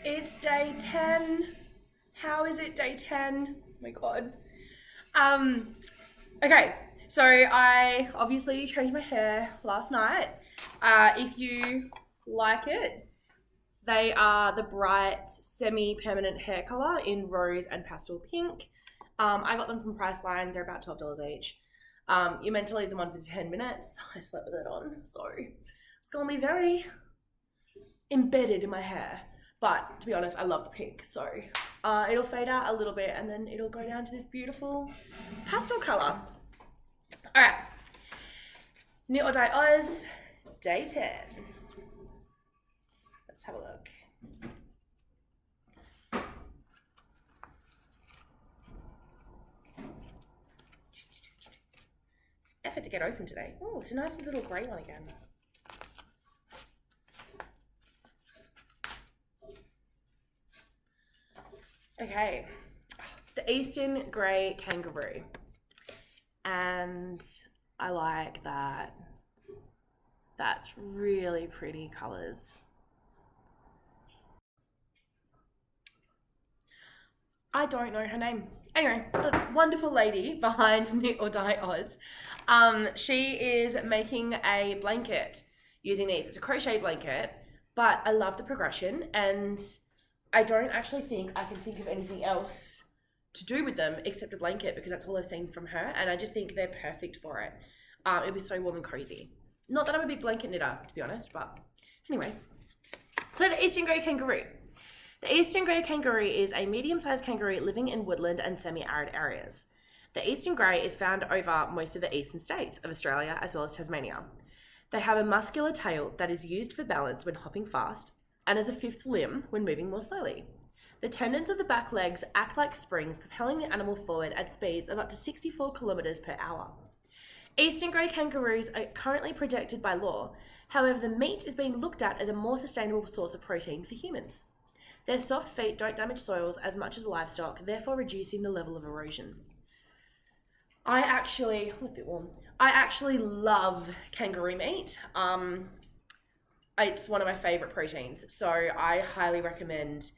It's day 10. How is it day 10? Oh my god. Okay, so I obviously changed my hair last night. If you like it, they are the bright semi-permanent hair color in rose and pastel pink. I got them from Priceline. They're about $12 each. You're meant to leave them on for 10 minutes. I slept with it on, so it's gonna be very embedded in my hair. But to be honest, I love the pink, so it'll fade out a little bit and then it'll go down to this beautiful pastel color. All right, Knit or Die Oz, day 10. Let's have a look. It's an effort to get open today. Oh, it's a nice little grey one again. Okay, the Eastern Grey Kangaroo. And I like that. That's really pretty colours. I don't know her name. Anyway, the wonderful lady behind Knit or Die Oz, she is making a blanket using these. It's a crochet blanket, but I love the progression and I don't actually think I can think of anything else to do with them except a blanket because that's all I've seen from her and I just think they're perfect for it. It was so warm and cozy. Not that I'm a big blanket knitter, to be honest, but anyway. So the Eastern Grey Kangaroo. The Eastern Grey Kangaroo is a medium-sized kangaroo living in woodland and semi-arid areas. The Eastern Grey is found over most of the eastern states of Australia as well as Tasmania. They have a muscular tail that is used for balance when hopping fast and as a fifth limb when moving more slowly. The tendons of the back legs act like springs, propelling the animal forward at speeds of up to 64 kilometres per hour. Eastern Grey kangaroos are currently protected by law. However, the meat is being looked at as a more sustainable source of protein for humans. Their soft feet don't damage soils as much as livestock, therefore reducing the level of erosion. I actually love kangaroo meat. It's one of my favourite proteins, so I highly recommend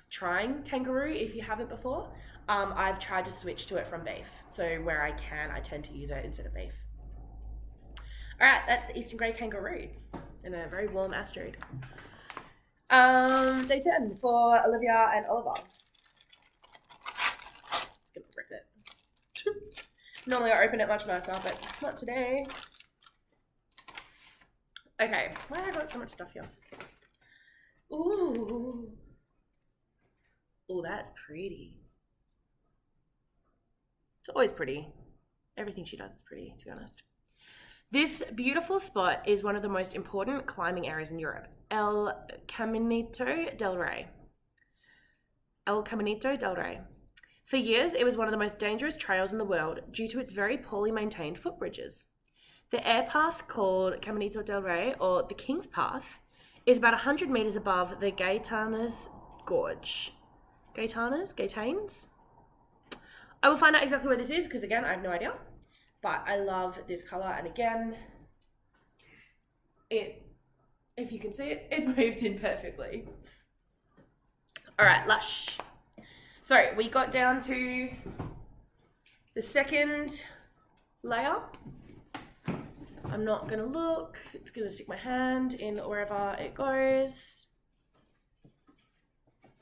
trying kangaroo if you haven't before. I've tried to switch to it from beef, so where I can, I tend to use it instead of beef. All right, that's the Eastern Grey Kangaroo in a very warm asteroid. Day 10 for Olivia and Oliver. Gonna rip it. Normally I open it much nicer, but not today. Okay, why have I got so much stuff here? Ooh. Oh, that's pretty. It's always pretty. Everything she does is pretty, to be honest. This beautiful spot is one of the most important climbing areas in Europe, El Caminito Del Rey. El Caminito Del Rey. For years, it was one of the most dangerous trails in the world due to its very poorly maintained footbridges. The air path called Caminito Del Rey, or the King's Path, is about 100 metres above the Gaetanes Gorge. Gaetanes? I will find out exactly where this is because, again, I have no idea. But I love this colour, and again, if you can see it, it moves in perfectly. All right, Lush. So we got down to the second layer. I'm not gonna look. It's gonna stick my hand in wherever it goes.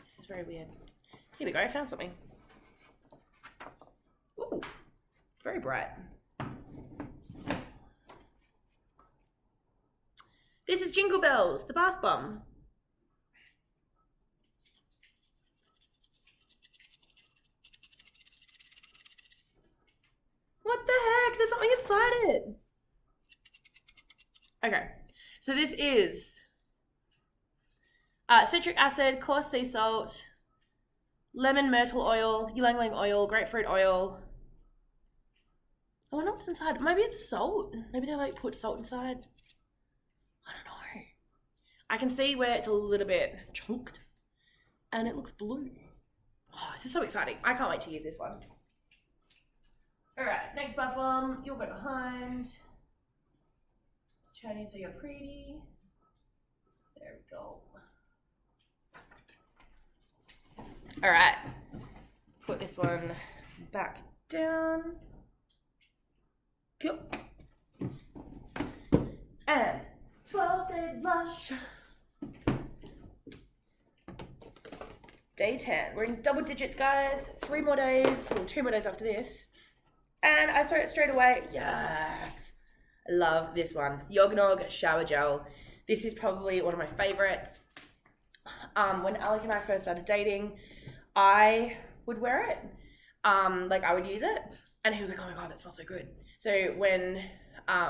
This is very weird. Here we go, I found something. Ooh, very bright. This is Jingle Bells, the bath bomb. What the heck? There's something inside it. Okay, so this is citric acid, coarse sea salt, lemon myrtle oil, ylang ylang oil, grapefruit oil. I wonder what's inside. Maybe it's salt. Maybe they like put salt inside. I don't know. I can see where it's a little bit chunked and it looks blue. Oh, this is so exciting. I can't wait to use this one. All right, next bath bomb. You'll go behind. Let's turn you so you're pretty. There we go. All right. Put this one back down. Cool. And 12 days of blush. Day 10. We're in double digits, guys. 3 more days, or 2 more days after this. And I saw it straight away. Yes. I love this one. Yognog Shower Gel. This is probably one of my favorites. When Alec and I first started dating, I would wear it. Like I would use it. And he was like, oh my God, that smells so good. So when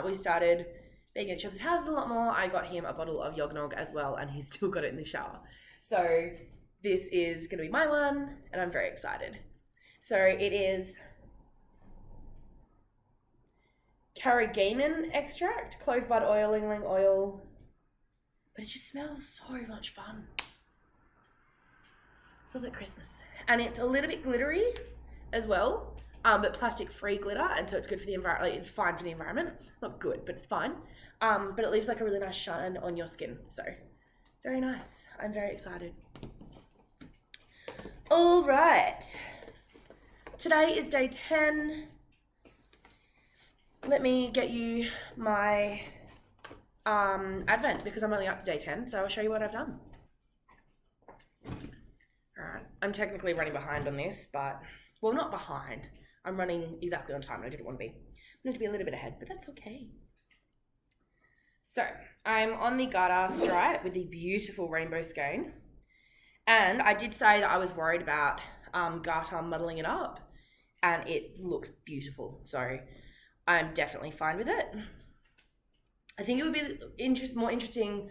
we started being at each other's houses a lot more, I got him a bottle of Yognog as well, and he's still got it in the shower. So this is going to be my one, and I'm very excited. So it is Carrageenan extract, clove bud oil, ylang oil, but it just smells so much fun. It smells like Christmas. And it's a little bit glittery as well, but plastic-free glitter, and so it's good for the environment. Like, it's fine for the environment. Not good, but it's fine. But it leaves like a really nice shine on your skin. So very nice. I'm very excited. All right. Today is day 10. Let me get you my advent because I'm only up to day 10, so I'll show you what I've done. All right. I'm technically running behind on this, but, well, not behind. I'm running exactly on time, and I didn't want to be. I need to be a little bit ahead, but that's okay. So, I'm on the garter stripe with the beautiful rainbow skein. And I did say that I was worried about garter muddling it up, and it looks beautiful. So, I'm definitely fine with it. I think it would be more interesting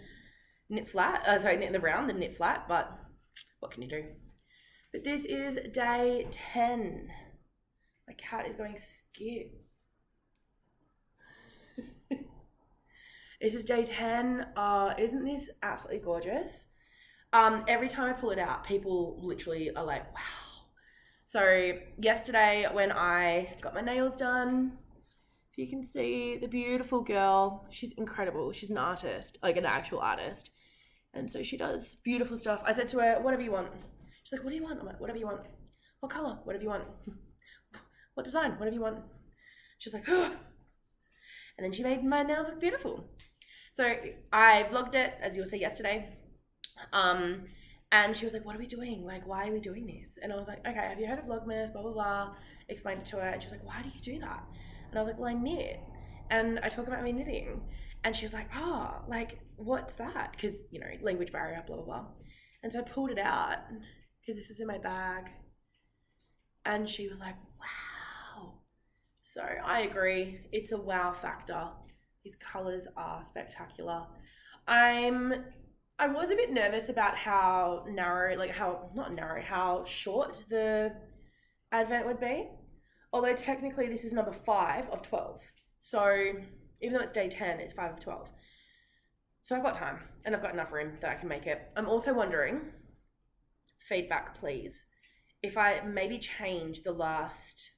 knit in the round than knit flat, but what can you do? But this is day 10. My cat is going skips. This is day 10. Isn't this absolutely gorgeous? Every time I pull it out, people literally are like, wow. So yesterday when I got my nails done, if you can see the beautiful girl, she's incredible. She's an artist, like an actual artist. And so she does beautiful stuff. I said to her, whatever you want. She's like, what do you want? I'm like, whatever you want. What color? Whatever you want. What design? Whatever you want. She's like, oh. And then she made my nails look beautiful. So I vlogged it, as you'll see yesterday. And she was like, what are we doing? Like, why are we doing this? And I was like, okay, have you heard of Vlogmas? Blah, blah, blah. Explained it to her. And she was like, why do you do that? And I was like, well, I knit. And I talk about me knitting. And she was like, oh, like, what's that? Because, you know, language barrier, blah, blah, blah. And so I pulled it out because this is in my bag. And she was like, wow. So I agree. It's a wow factor. These colors are spectacular. I was a bit nervous about how how short the advent would be. Although technically this is number 5 of 12. So even though it's day 10, it's 5 of 12. So I've got time and I've got enough room that I can make it. I'm also wondering, feedback please, if I maybe change the last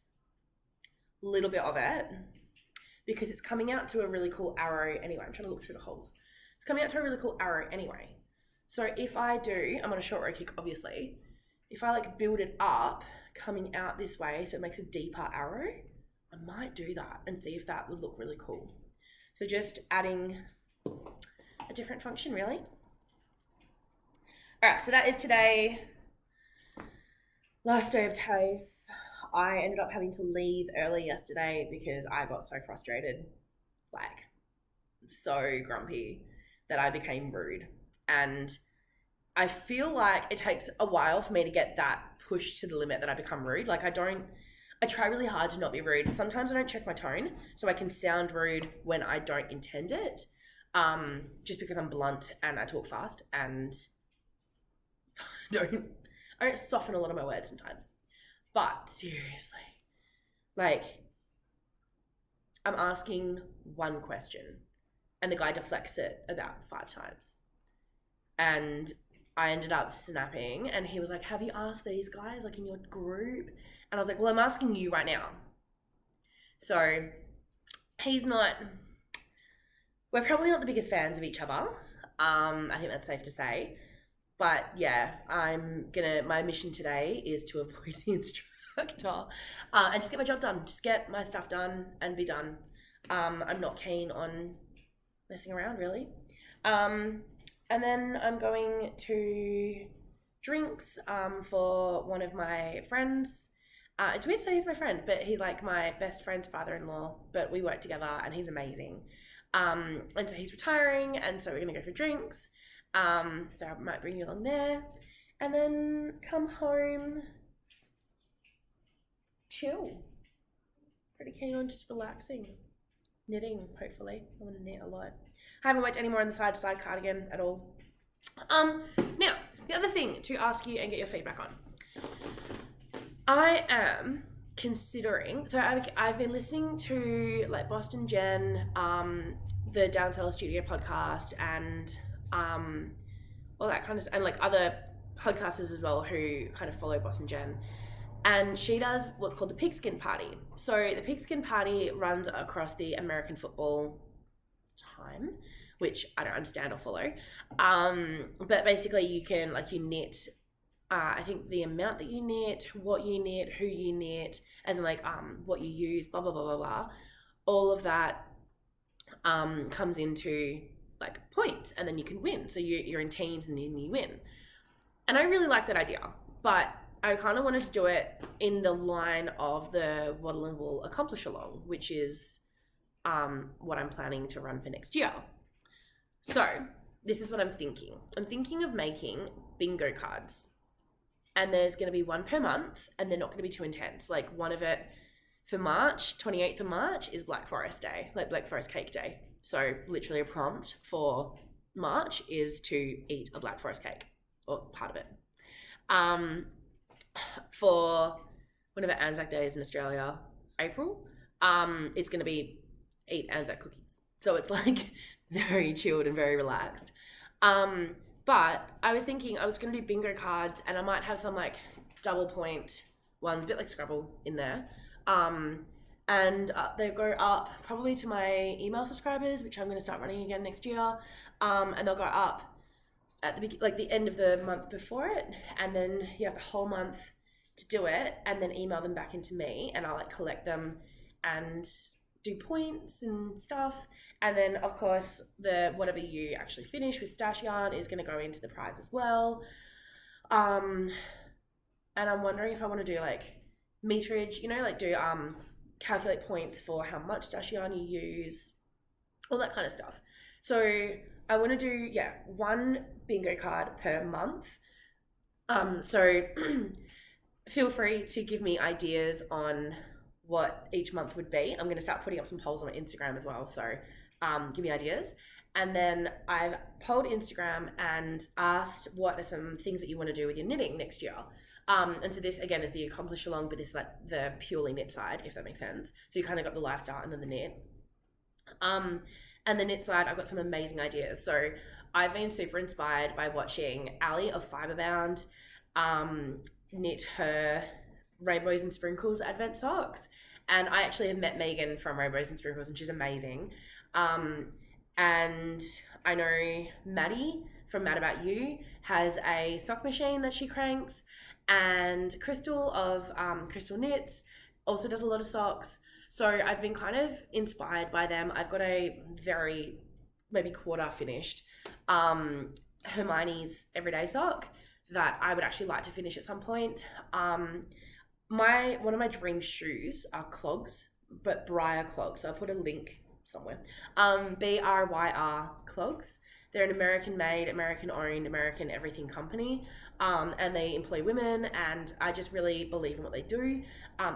little bit of it, because it's coming out to a really cool arrow anyway. I'm trying to look through the holes. It's coming out to a really cool arrow anyway. So if I do, I'm on a short row kick obviously, if I like build it up coming out this way so it makes a deeper arrow, I might do that and see if that would look really cool. So just adding a different function really. All right, so that is today. Last day of TAFE. I ended up having to leave early yesterday because I got so frustrated, like so grumpy that I became rude. And I feel like it takes a while for me to get that pushed to the limit that I become rude. Like I try really hard to not be rude. Sometimes I don't check my tone so I can sound rude when I don't intend it. Just because I'm blunt and I talk fast and I don't soften a lot of my words sometimes. But seriously, like I'm asking one question and the guy deflects it about 5 times. And I ended up snapping and he was like, have you asked these guys like in your group? And I was like, well, I'm asking you right now. So we're probably not the biggest fans of each other. I think that's safe to say. But yeah, my mission today is to avoid the instructor and just get my job done. Just get my stuff done and be done. I'm not keen on messing around really. And then I'm going to drinks for one of my friends. It's weird to say he's my friend, but he's like my best friend's father-in-law, but we work together and he's amazing. And so he's retiring, and so we're going to go for drinks. So I might bring you along there. And then come home, chill. Pretty keen on just relaxing. Knitting, hopefully. I want to knit a lot. I haven't worked any more on the side-to-side cardigan at all. Now, the other thing to ask you and get your feedback on. I am considering, so I've been listening to like Boston Jen, the Down Cellar Studio podcast, and all that kind of stuff, and like other podcasters as well who kind of follow Boston Jen. And she does what's called the Pigskin Party. So the Pigskin Party runs across the American football time, which I don't understand or follow. But basically you can, like, you knit, I think the amount that you knit, what you knit, who you knit, as in like what you use, blah, blah, blah, blah, blah. All of that comes into like points, and then you can win. So you're in teams and then you win. And I really like that idea, but I kind of wanted to do it in the line of the Wattle and Wool Accomplish Along, which is what I'm planning to run for next year. So this is what I'm thinking. I'm thinking of making bingo cards, and there's going to be one per month, and they're not going to be too intense. Like one of it for March, 28th of March is Black Forest Day, like Black Forest Cake Day. So literally a prompt for March is to eat a Black Forest cake, or part of it. For whenever Anzac Day is in Australia, April, it's going to be eat Anzac cookies. So it's like very chilled and very relaxed. But I was thinking I was going to do bingo cards, and I might have some like double point ones, a bit like Scrabble in there. And they go up probably to my email subscribers, which I'm going to start running again next year. And they'll go up at the end of the month before it, and then you have the whole month to do it, and then email them back into me, and I'll like collect them and do points and stuff. And then of course the whatever you actually finish with stash yarn is going to go into the prize as well. And I'm wondering if I want to do like meterage, like do calculate points for how much stash yarn you use, all that kind of stuff. So I want to do, one bingo card per month. So feel free to give me ideas on what each month would be. I'm going to start putting up some polls on my Instagram as well. So give me ideas. And then I've polled Instagram and asked what are some things that you want to do with your knitting next year. And so this again is the accomplish along, but this is like the purely knit side, if that makes sense. So you kind of got the lifestyle and then the knit. And the knit side, I've got some amazing ideas. So I've been super inspired by watching Ally of Fibrebound knit her Rainbows and Sprinkles advent socks. And I actually have met Megan from Rainbows and Sprinkles, and she's amazing. And I know Maddy from Mad.about.ewe has a sock machine that she cranks, and Kristel of Kristelknits also does a lot of socks. So I've been kind of inspired by them. I've got a very, maybe quarter finished Hermione's everyday sock that I would actually like to finish at some point. One of my dream shoes are clogs, but Briar clogs. So I'll put a link somewhere. BRYR clogs. They're an American-made, American-owned, American everything company, and they employ women, and I just really believe in what they do.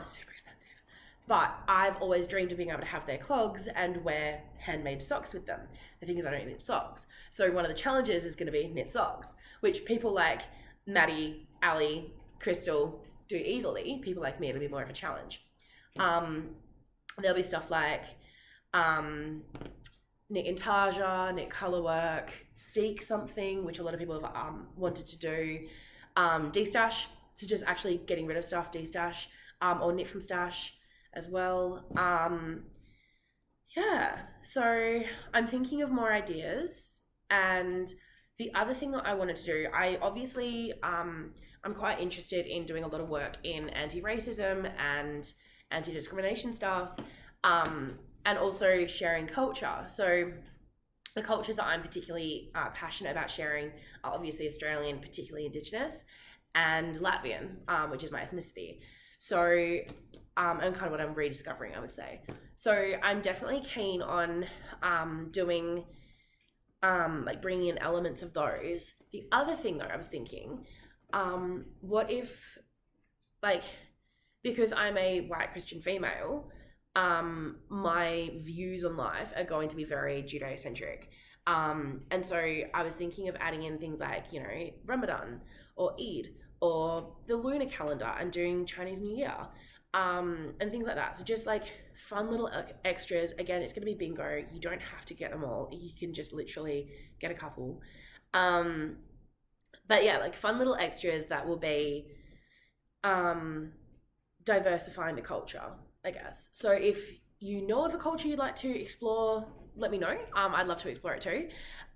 Super expensive, but I've always dreamed of being able to have their clogs and wear handmade socks with them. The thing is, I don't knit socks, so one of the challenges is going to be knit socks, which people like Maddy, Ally, Kristel do easily. People like me, it'll be more of a challenge. There'll be stuff like knit intarsia, knit colour work, steek something, which a lot of people have wanted to do, de-stash, so just actually getting rid of stuff, de-stash, or knit from stash as well. So I'm thinking of more ideas, and the other thing that I wanted to do, I obviously, I'm quite interested in doing a lot of work in anti-racism and anti-discrimination stuff, and also sharing culture. So the cultures that I'm particularly passionate about sharing are obviously Australian, particularly Indigenous, and Latvian, which is my ethnicity. So, and kind of what I'm rediscovering, I would say. So I'm definitely keen on doing, like bringing in elements of those. The other thing though, I was thinking, what if, like, because I'm a white Christian female, my views on life are going to be very Judeo-centric. And so I was thinking of adding in things like, you know, Ramadan or Eid or the lunar calendar and doing Chinese New Year, and things like that. So just like fun little extras. Again, it's going to be bingo. You don't have to get them all. You can just literally get a couple. But yeah, like fun little extras that will be diversifying the culture, I guess. So if you know of a culture you'd like to explore, let me know. I'd love to explore it too.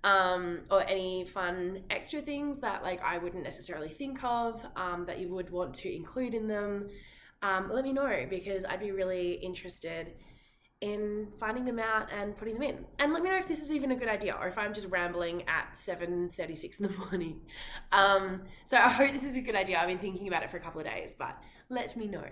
Or any fun extra things that like I wouldn't necessarily think of, that you would want to include in them. Let me know, because I'd be really interested in finding them out and putting them in. And let me know if this is even a good idea, or if I'm just rambling at 7:36 in the morning. So I hope this is a good idea. I've been thinking about it for a couple of days, but let me know.